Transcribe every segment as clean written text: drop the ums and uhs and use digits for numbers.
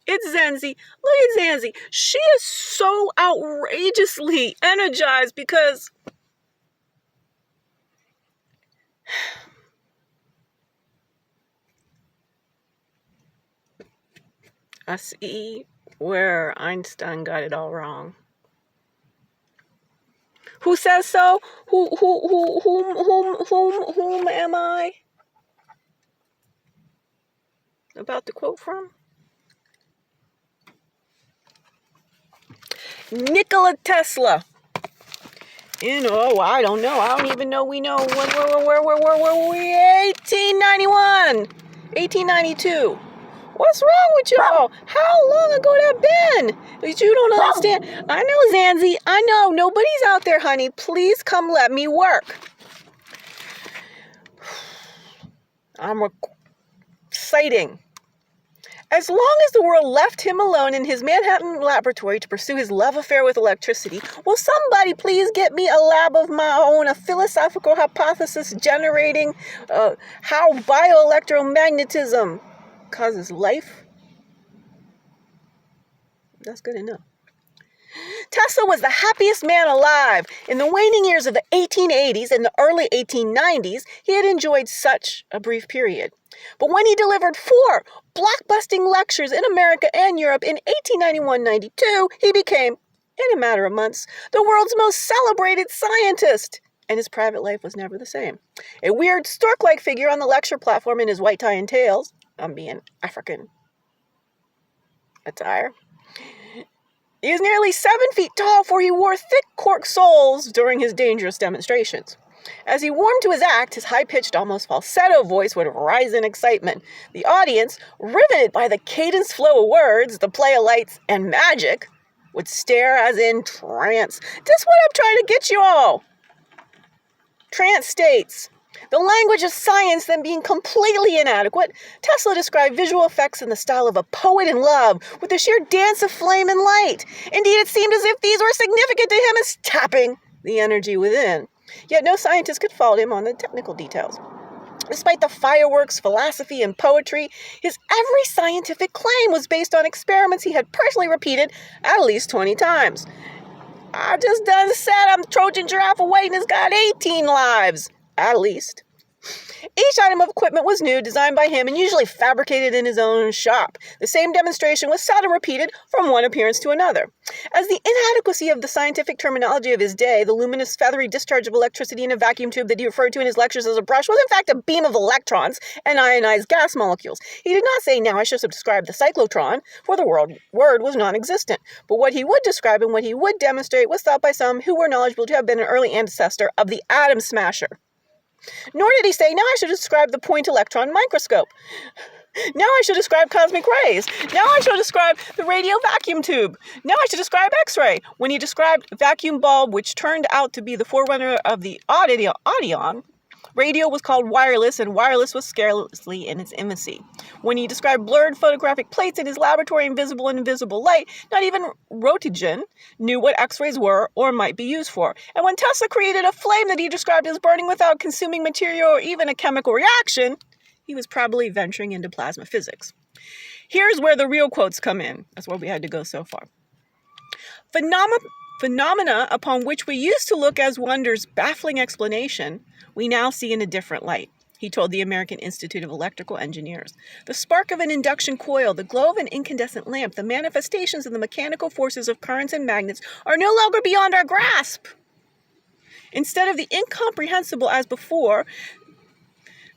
It's Zanzi. Look at Zanzi. She is so outrageously energized because I see where Einstein got it all wrong. Who says so? Whom am I about to quote from? Nikola Tesla. I don't know. I don't even know. We know where were we? 1891, 1892. What's wrong with y'all? How long ago that been? But you don't understand. I know, Zanzi. I know. Nobody's out there, honey. Please come let me work. I'm reciting. As long as the world left him alone in his Manhattan laboratory to pursue his love affair with electricity, will somebody please get me a lab of my own, a philosophical hypothesis generating how bio-electromagnetism causes life? That's good enough. Tesla was the happiest man alive. In the waning years of the 1880s and the early 1890s, he had enjoyed such a brief period. But when he delivered 4 blockbusting lectures in America and Europe in 1891-92, he became, in a matter of months, the world's most celebrated scientist. And his private life was never the same. A weird stork-like figure on the lecture platform in his white tie and tails, I'm being African attire. He was nearly 7 feet tall, for he wore thick cork soles during his dangerous demonstrations. As he warmed to his act, his high-pitched, almost falsetto voice would rise in excitement. The audience, riveted by the cadence flow of words, the play of lights, and magic, would stare as in trance. That's what I'm trying to get you all. Trance states. The language of science then being completely inadequate, Tesla described visual effects in the style of a poet in love, with the sheer dance of flame and light. Indeed, it seemed as if these were significant to him as tapping the energy within. Yet no scientist could fault him on the technical details. Despite the fireworks, philosophy, and poetry, his every scientific claim was based on experiments he had personally repeated at least 20 times. I just done said I'm Trojan giraffe away and it's got 18 lives. At least. Each item of equipment was new, designed by him, and usually fabricated in his own shop. The same demonstration was seldom repeated from one appearance to another. As the inadequacy of the scientific terminology of his day, the luminous, feathery discharge of electricity in a vacuum tube that he referred to in his lectures as a brush was in fact a beam of electrons and ionized gas molecules. He did not say, now I should describe the cyclotron, for the word was non-existent. But what he would describe and what he would demonstrate was thought by some who were knowledgeable to have been an early ancestor of the atom smasher. Nor did he say, now I should describe the point electron microscope. Now I should describe cosmic rays. Now I should describe the radio vacuum tube. Now I should describe X-ray. When he described vacuum bulb, which turned out to be the forerunner of the audion, radio was called wireless, and wireless was scarcely in its infancy. When he described blurred photographic plates in his laboratory in visible and invisible light, not even Roentgen knew what X-rays were or might be used for. And when Tesla created a flame that he described as burning without consuming material or even a chemical reaction, he was probably venturing into plasma physics. Here's where the real quotes come in. That's where we had to go so far. Phenomena upon which we used to look as wonders baffling explanation, we now see in a different light, he told the American Institute of Electrical Engineers. The spark of an induction coil, the glow of an incandescent lamp, the manifestations of the mechanical forces of currents and magnets are no longer beyond our grasp. Instead of the incomprehensible as before,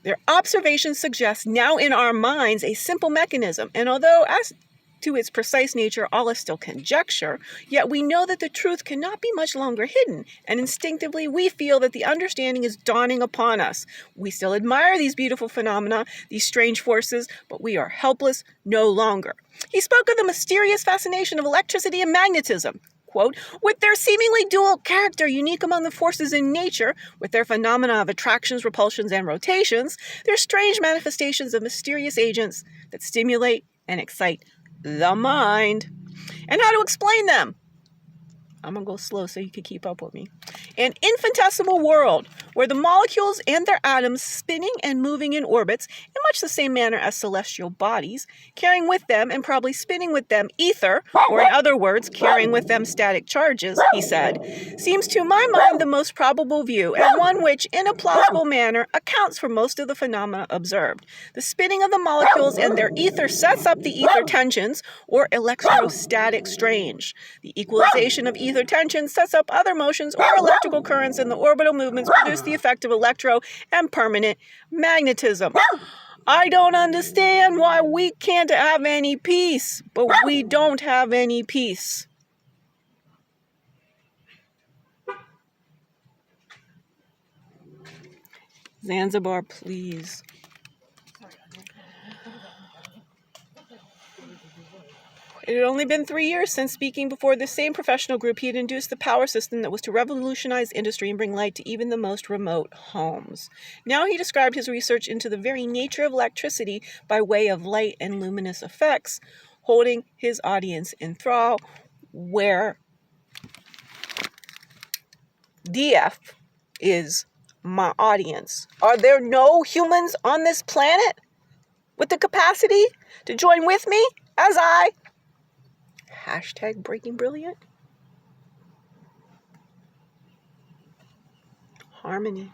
their observations suggest now in our minds a simple mechanism, and although as to its precise nature all is still conjecture, yet we know that the truth cannot be much longer hidden, and instinctively we feel that the understanding is dawning upon us. We still admire these beautiful phenomena, these strange forces, but we are helpless no longer. He spoke of the mysterious fascination of electricity and magnetism. Quote, with their seemingly dual character unique among the forces in nature, with their phenomena of attractions, repulsions, and rotations, their strange manifestations of mysterious agents that stimulate and excite the mind. And how to explain them? I'm going to go slow so you can keep up with me. An infinitesimal world where the molecules and their atoms spinning and moving in orbits in much the same manner as celestial bodies, carrying with them and probably spinning with them ether, or in other words, carrying with them static charges, he said, seems to my mind the most probable view, and one which, in a plausible manner, accounts for most of the phenomena observed. The spinning of the molecules and their ether sets up the ether tensions, or electrostatic strain. The equalization of ether tension sets up other motions or electrical currents, and the orbital movements produce the effect of electro and permanent magnetism. I don't understand why we can't have any peace, but we don't have any peace. Zanzibar, please. It had only been 3 years since speaking before this same professional group he had induced the power system that was to revolutionize industry and bring light to even the most remote homes. Now he described his research into the very nature of electricity by way of light and luminous effects, holding his audience in thrall, where DF is my audience. Are there no humans on this planet with the capacity to join with me as I #BreakingBrilliant? Harmony.